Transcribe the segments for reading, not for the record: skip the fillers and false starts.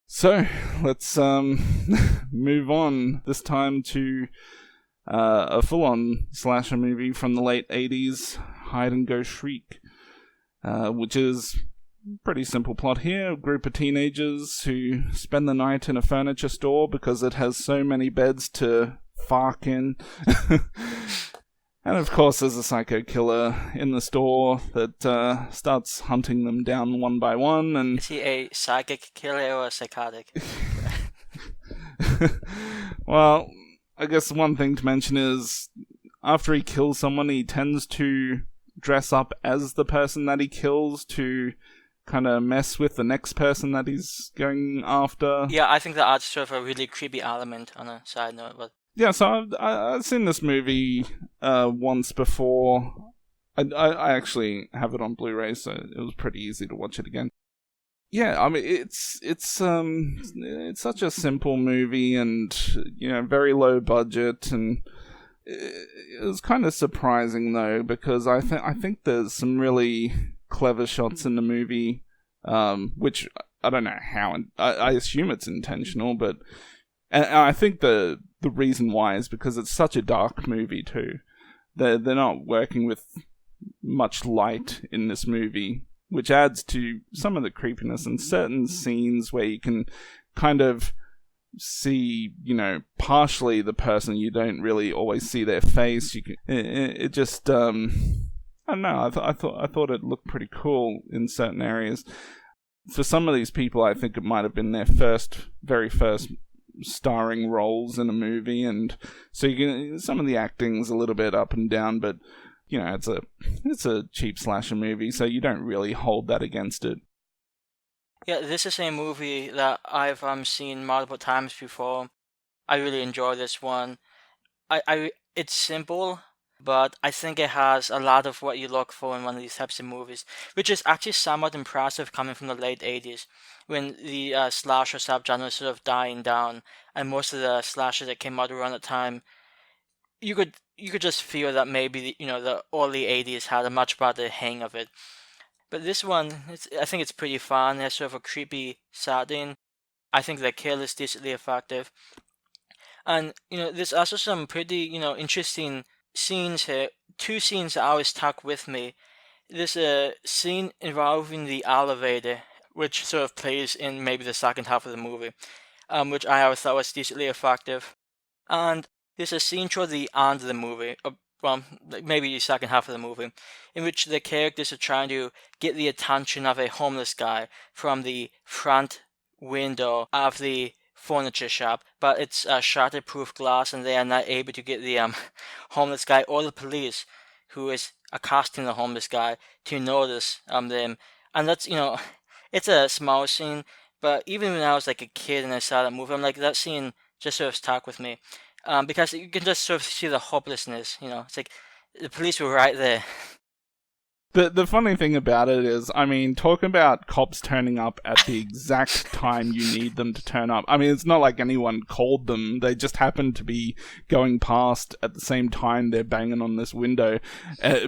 So, let's move on this time to a full-on slasher movie from the late 80s, Hide and Go Shriek, which is a pretty simple plot here. A group of teenagers who spend the night in a furniture store because it has so many beds to fark in. And of course there's a psycho killer in the store that starts hunting them down one by one. And is he a psychic killer or a psychotic? Well, I guess one thing to mention is after he kills someone, he tends to dress up as the person that he kills to kind of mess with the next person that he's going after. Yeah, I think that adds sort of a really creepy element on a side note, but yeah, so I've seen this movie once before. I actually have it on Blu-ray, so it was pretty easy to watch it again. Yeah, I mean it's such a simple movie, and very low budget, and it was kind of surprising though because I think there's some really clever shots in the movie, which I don't know how. I assume it's intentional, but. And I think the reason why is because it's such a dark movie too. They're not working with much light in this movie, which adds to some of the creepiness and certain scenes where you can kind of see, partially the person. You don't really always see their face. It just I don't know. I thought it looked pretty cool in certain areas. For some of these people, I think it might have been their very first starring roles in a movie, and so some of the acting's a little bit up and down, but it's a cheap slasher movie, so you don't really hold that against it. Yeah, this is a movie that I've seen multiple times before. I really enjoy this one. It's simple, but I think it has a lot of what you look for in one of these types of movies, which is actually somewhat impressive coming from the late 80s, when the slasher subgenre was sort of dying down, and most of the slashers that came out around the time, you could just feel that maybe the early 80s had a much better hang of it. But this one, I think it's pretty fun. It has sort of a creepy setting. I think the kill is decently effective, and there's also some pretty interesting scenes here. Two scenes that always stuck with me. There's a scene involving the elevator, which sort of plays in maybe the second half of the movie, which I always thought was decently effective. And there's a scene toward the end of the movie, maybe the second half of the movie, in which the characters are trying to get the attention of a homeless guy from the front window of the furniture shop, but it's shatterproof glass, and they are not able to get the homeless guy or the police who is accosting the homeless guy to notice them. And that's it's a small scene, but even when I was like a kid and I saw that movie, I'm like, that scene just sort of stuck with me, because you can just sort of see the hopelessness. It's like the police were right there. The funny thing about it is, talking about cops turning up at the exact time you need them to turn up. It's not like anyone called them. They just happened to be going past at the same time they're banging on this window.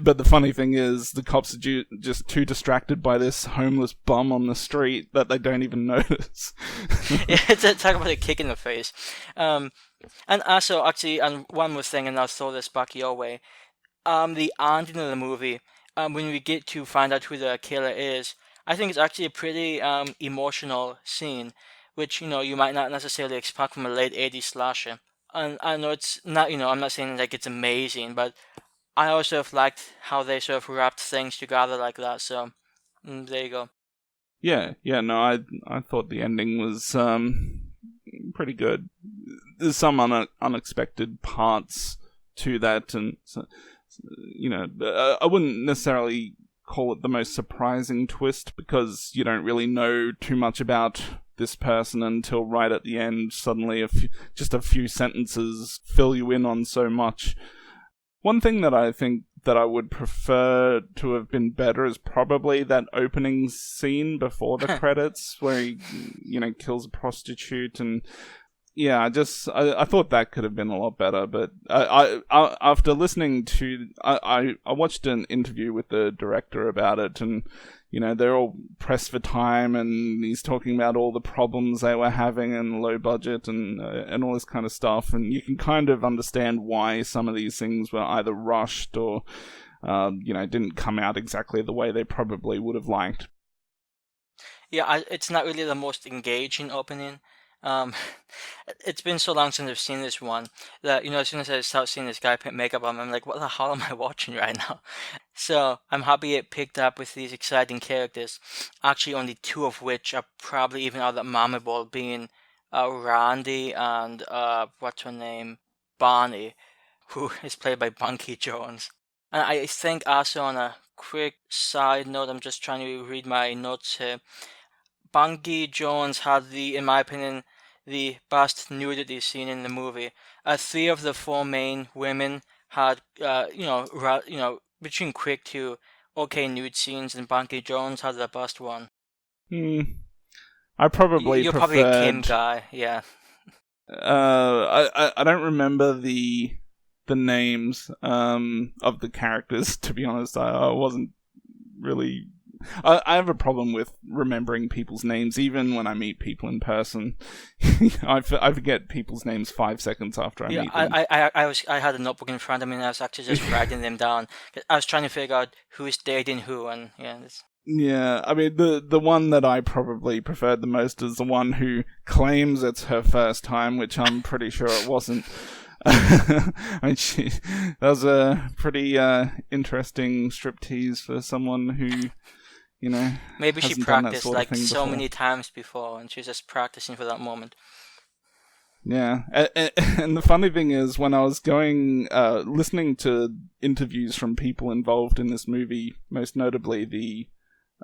But the funny thing is, the cops are just too distracted by this homeless bum on the street that they don't even notice. Yeah, talk about a kick in the face. And also, actually, and one more thing, and I'll throw this back your way. The ending of the movie, when we get to find out who the killer is, I think it's actually a pretty emotional scene, which you might not necessarily expect from a late 80s slasher. And I know it's not, I'm not saying like it's amazing, but I also have liked how they sort of wrapped things together like that. So there you go. Yeah, no, I thought the ending was pretty good. There's some unexpected parts to that, and so, I wouldn't necessarily call it the most surprising twist, because you don't really know too much about this person until right at the end. Suddenly just a few sentences fill you in on so much. One thing that I think that I would prefer to have been better is probably that opening scene before the credits, where he kills a prostitute, and yeah, I thought that could have been a lot better, but I after listening to I watched an interview with the director about it, and they're all pressed for time, and he's talking about all the problems they were having and low budget and all this kind of stuff, and you can kind of understand why some of these things were either rushed or didn't come out exactly the way they probably would have liked. Yeah, it's not really the most engaging opening. Um, it's been so long since I've seen this one that as soon as I start seeing this guy put makeup on, I'm like, what the hell am I watching right now? So I'm happy it picked up with these exciting characters. Actually, only two of which are probably even out of memorable, being Randy and what's her name, Bonnie, who is played by Bunky Jones. And I think also on a quick side note, I'm just trying to read my notes here. Bunky Jones had in my opinion, the best nudity scene in the movie. Three of the four main women had, between quick to okay nude scenes, and Bunky Jones had the best one. I probably You're preferred... probably a Kim guy, yeah. I don't remember the names of the characters, to be honest. I wasn't really... I have a problem with remembering people's names, even when I meet people in person. I forget people's names 5 seconds after I meet them. I had a notebook in front of me, and I was actually just writing them down. I was trying to figure out who's dating who, and yeah. Yeah, I mean, the one that I probably preferred the most is the one who claims it's her first time, which I'm pretty sure it wasn't. I mean, that was a pretty interesting striptease for someone who... maybe she practiced like so many times before, and she's just practicing for that moment. Yeah, and the funny thing is, when I was listening to interviews from people involved in this movie, most notably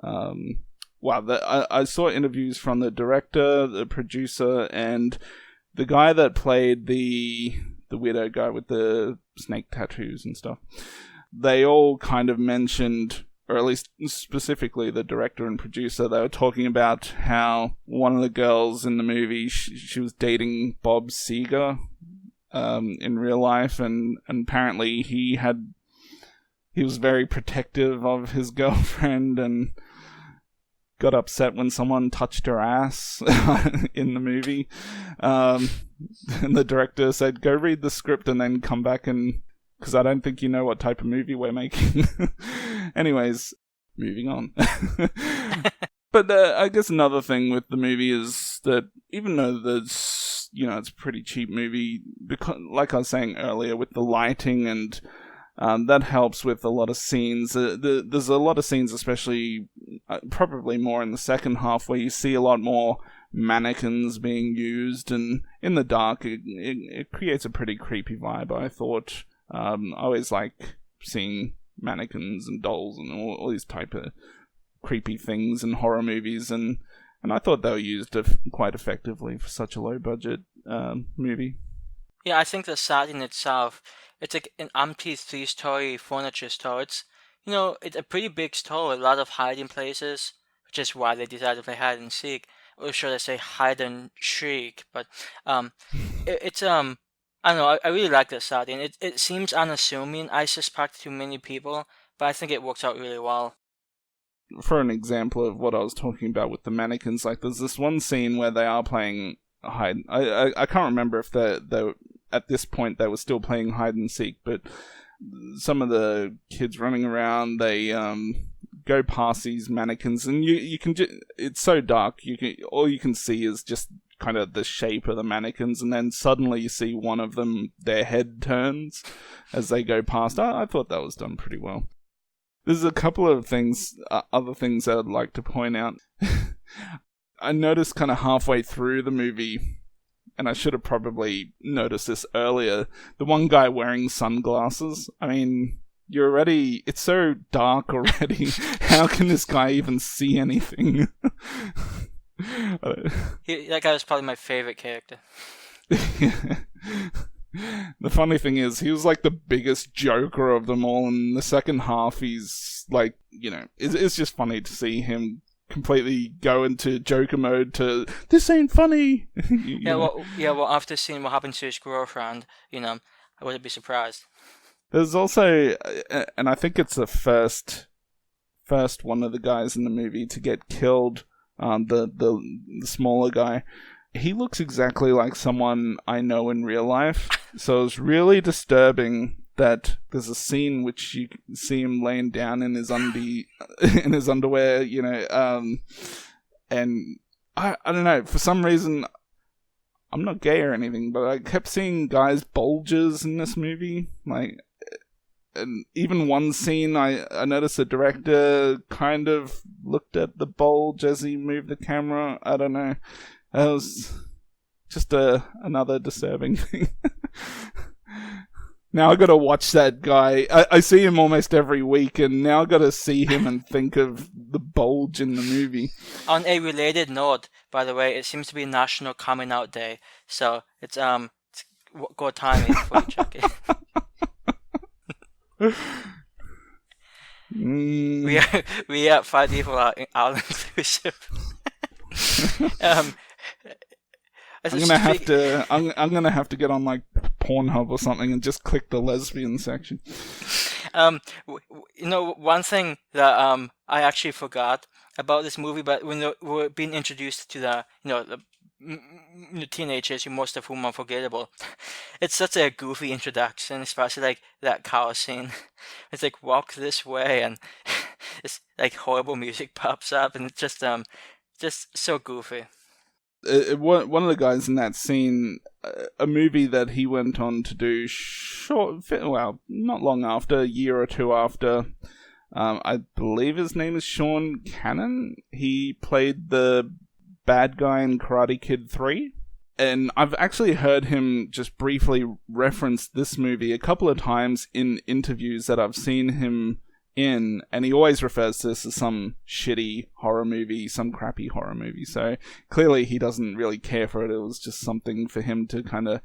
I saw interviews from the director, the producer, and the guy that played the weirdo guy with the snake tattoos and stuff. They all kind of mentioned, or at least specifically the director and producer, they were talking about how one of the girls in the movie, she was dating Bob Seger in real life, and apparently he was very protective of his girlfriend and got upset when someone touched her ass in the movie. And the director said, go read the script and then come back because I don't think you know what type of movie we're making. Anyways, moving on. But I guess another thing with the movie is that even though it's a pretty cheap movie, because, like I was saying earlier, with the lighting and that helps with a lot of scenes. There's a lot of scenes, especially probably more in the second half, where you see a lot more mannequins being used, and in the dark, it creates a pretty creepy vibe, I thought. I always like seeing mannequins and dolls and all these type of creepy things in horror movies, and I thought they were used quite effectively for such a low budget movie. Yeah, I think the setting itself, it's like an empty 3-story furniture store. It's it's a pretty big store with a lot of hiding places, which is why they decided to play hide and seek, or should I say hide and shriek. But it's I don't know, I really like the setting. It seems unassuming, I suspect, to many people, but I think it works out really well. For an example of what I was talking about with the mannequins, like there's this one scene where they are playing hide. I can't remember if they at this point they were still playing hide and seek, but some of the kids running around, they go past these mannequins, and you can it's so dark, all you can see is just kind of the shape of the mannequins, and then suddenly you see one of them, their head turns as they go past. I thought that was done pretty well. There's a couple of other things I'd like to point out. I noticed kind of halfway through the movie, and I should have probably noticed this earlier, the one guy wearing sunglasses. I mean, it's so dark already. How can this guy even see anything? That guy was probably my favorite character. The funny thing is, he was like the biggest joker of them all, and in the second half, he's like, it's just funny to see him completely go into Joker mode to "this ain't funny." Well, after seeing what happened to his girlfriend, I wouldn't be surprised. There's also, and I think it's the first one of the guys in the movie to get killed. The smaller guy, he looks exactly like someone I know in real life. So it's really disturbing that there's a scene which you see him laying down in his in his underwear, and I don't know, for some reason, I'm not gay or anything, but I kept seeing guys' bulges in this movie, and even one scene I noticed the director kind of looked at the bulge as he moved the camera. I don't know. It was just another disturbing thing. Now I got to watch that guy. I see him almost every week, and now I got to see him and think of the bulge in the movie. On a related note, by the way, it seems to be National Coming Out Day, so it's good timing for you, Chucky. We are 5 people are inclusive. I'm gonna have to get on like Pornhub or something and just click the lesbian section. One thing that I actually forgot about this movie, but when we're being introduced to the teenagers, most of whom are forgettable, it's such a goofy introduction, especially like that cow scene. It's like walk this way, and it's like horrible music pops up, and it's just so goofy. One of the guys in that scene, a movie that he went on to do not long after, a year or two after, I believe his name is Sean Cannon. He played the bad guy in Karate Kid 3. And I've actually heard him just briefly reference this movie a couple of times in interviews that I've seen him in, and he always refers to this as some shitty horror movie, some crappy horror movie. So clearly he doesn't really care for it. It was just something for him to kind of,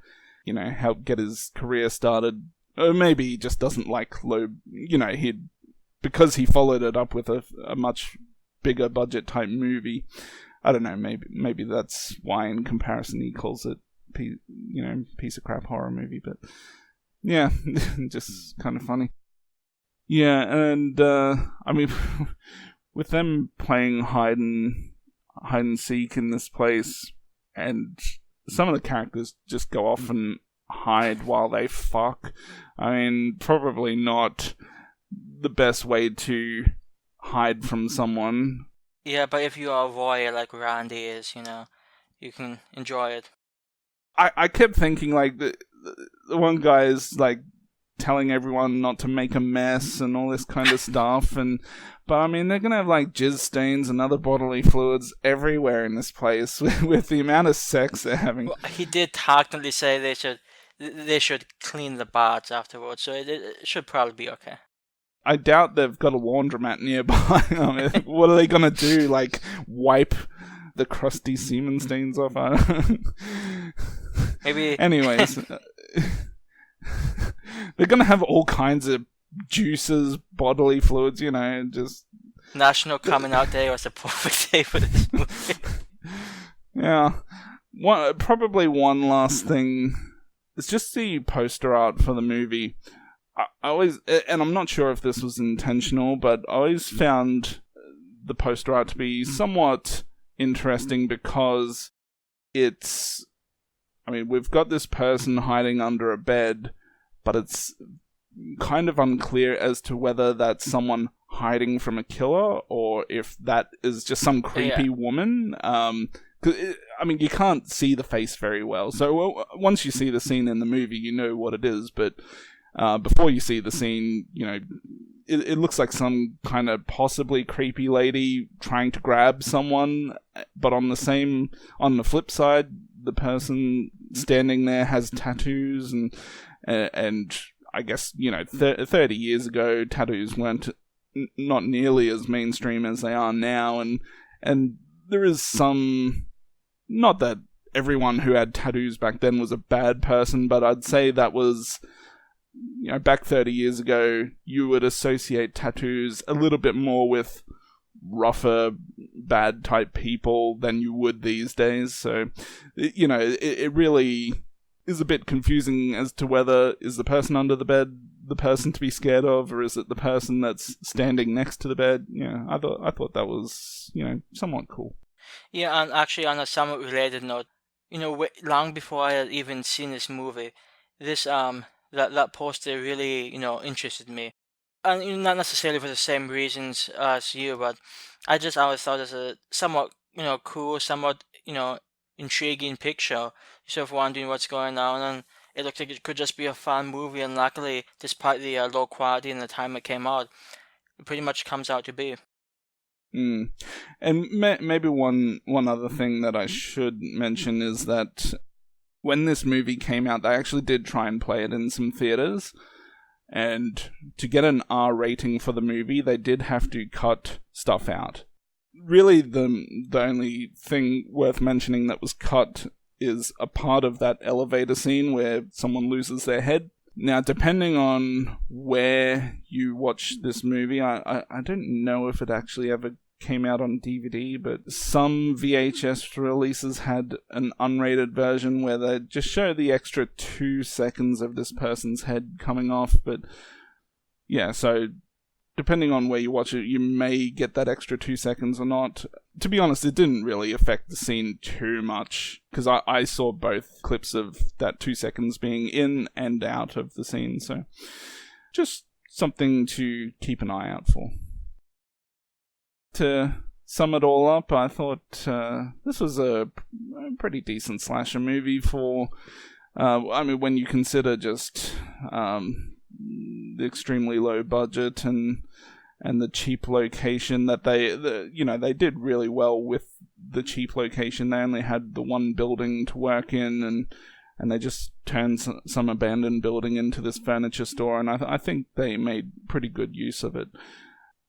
help get his career started. Or maybe he just doesn't like because he followed it up with a much bigger budget type movie. I don't know, maybe that's why in comparison he calls it, piece of crap horror movie. But yeah, just kind of funny. Yeah, and with them playing hide and seek in this place, and some of the characters just go off and hide while they fuck. I mean, probably not the best way to hide from someone. Yeah, but if you are a voyeur like Randy is, you can enjoy it. I kept thinking, like, the one guy is, like, telling everyone not to make a mess and all this kind of stuff, but I mean, they're gonna have like jizz stains and other bodily fluids everywhere in this place with the amount of sex they're having. Well, he did technically say they should clean the baths afterwards, so it should probably be okay. I doubt they've got a laundromat nearby. I mean, what are they gonna do? Like wipe the crusty semen stains off? Maybe. Anyways. They're gonna have all kinds of juices, bodily fluids, just... National Coming Out Day was a perfect day for this movie. Yeah. Probably one last thing. It's just the poster art for the movie. I always... And I'm not sure if this was intentional, but I always found the poster art to be somewhat interesting because it's... I mean, we've got this person hiding under a bed, but it's kind of unclear as to whether that's someone hiding from a killer or if that is just some creepy woman. I mean, you can't see the face very well. So once you see the scene in the movie, you know what it is. But before you see the scene, it looks like some kind of possibly creepy lady trying to grab someone. But on the flip side, the person standing there has tattoos, and I guess 30 years ago tattoos weren't not nearly as mainstream as they are now, and there is some, not that everyone who had tattoos back then was a bad person, but I'd say that was, back 30 years ago, you would associate tattoos a little bit more with rougher, bad type people than you would these days. So, it really is a bit confusing as to whether is the person under the bed the person to be scared of, or is it the person that's standing next to the bed? Yeah, I thought that was, somewhat cool. Yeah, and actually on a somewhat related note, long before I had even seen this movie, this that poster really interested me, and not necessarily for the same reasons as you, but I just always thought it was a somewhat cool, somewhat intriguing picture. Sort of wondering what's going on, and it looked like it could just be a fun movie. And luckily, despite the low quality and the time it came out, it pretty much comes out to be. And maybe one other thing that I should mention is that when this movie came out, they actually did try and play it in some theaters, and to get an R rating for the movie, they did have to cut stuff out. Really, the only thing worth mentioning that was cut is a part of that elevator scene where someone loses their head. Now, depending on where you watch this movie, I don't know if it actually ever came out on DVD, but some VHS releases had an unrated version where they just show the extra 2 seconds of this person's head coming off. But yeah, so depending on where you watch it, you may get that extra 2 seconds or not. To be honest, it didn't really affect the scene too much, because I saw both clips of that 2 seconds being in and out of the scene, so just something to keep an eye out for. To sum it all up, I thought this was a pretty decent slasher movie for, when you consider just the extremely low budget and the cheap location that they did really well with the cheap location. They only had the one building to work in, and they just turned some abandoned building into this furniture store, and I think they made pretty good use of it.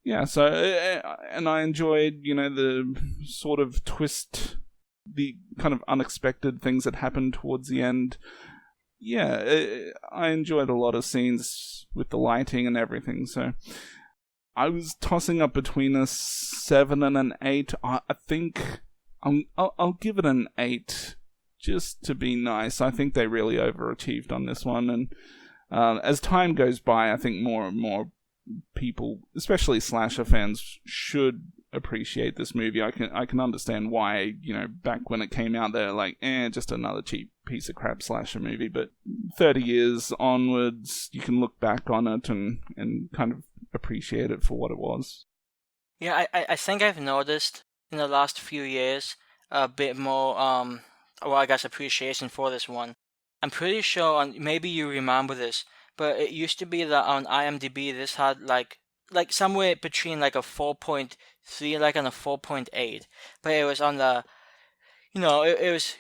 Yeah, so, and I enjoyed, the sort of twist, the kind of unexpected things that happened towards the end. Yeah, I enjoyed a lot of scenes with the lighting and everything, so I was tossing up between a 7 and an 8. I think I'll give it an 8, just to be nice. I think they really overachieved on this one, and as time goes by, I think more and more people, especially slasher fans, should appreciate this movie. I can understand why, back when it came out, they're like, just another cheap piece of crap slasher movie. But 30 years onwards, you can look back on it and kind of appreciate it for what it was. Yeah, I think I've noticed in the last few years a bit more, appreciation for this one. I'm pretty sure, and maybe you remember this, but it used to be that on IMDb this had like somewhere between like a 4.3 and a 4.8, but it was on the it was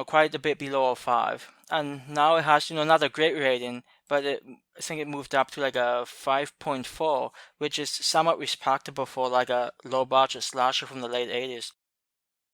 quite a bit below a 5, and now it has not a great rating, but I think it moved up to like a 5.4, which is somewhat respectable for like a low budget slasher from the late 80s.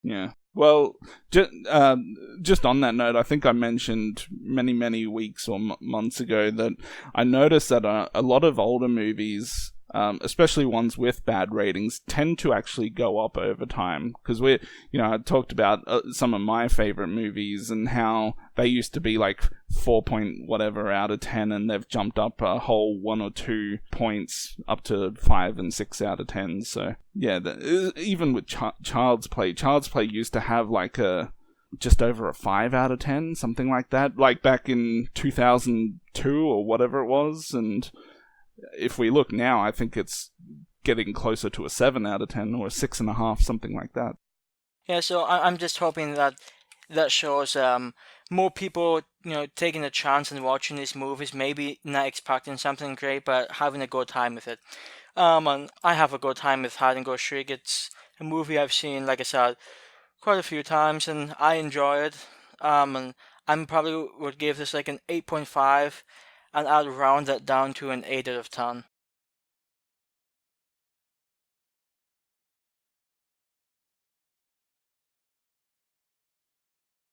Yeah. Well, just on that note, I think I mentioned many weeks or months ago that I noticed that a lot of older movies, especially ones with bad ratings, tend to actually go up over time. Because I talked about some of my favorite movies and how they used to be like 4 point whatever out of 10, and they've jumped up a whole 1 or 2 points up to 5 and 6 out of 10. So yeah, even with Child's Play used to have like just over a 5 out of 10, something like that, like back in 2002 or whatever it was. And if we look now, I think it's getting closer to a 7 out of 10 or a 6.5, something like that. Yeah, so I'm just hoping that shows more people, taking a chance and watching these movies, maybe not expecting something great, but having a good time with it. And I have a good time with Hide and Go Shriek. It's a movie I've seen, like I said, quite a few times, and I enjoy it. And I probably would give this like an 8.5, and I'll round that down to an 8 out of 10.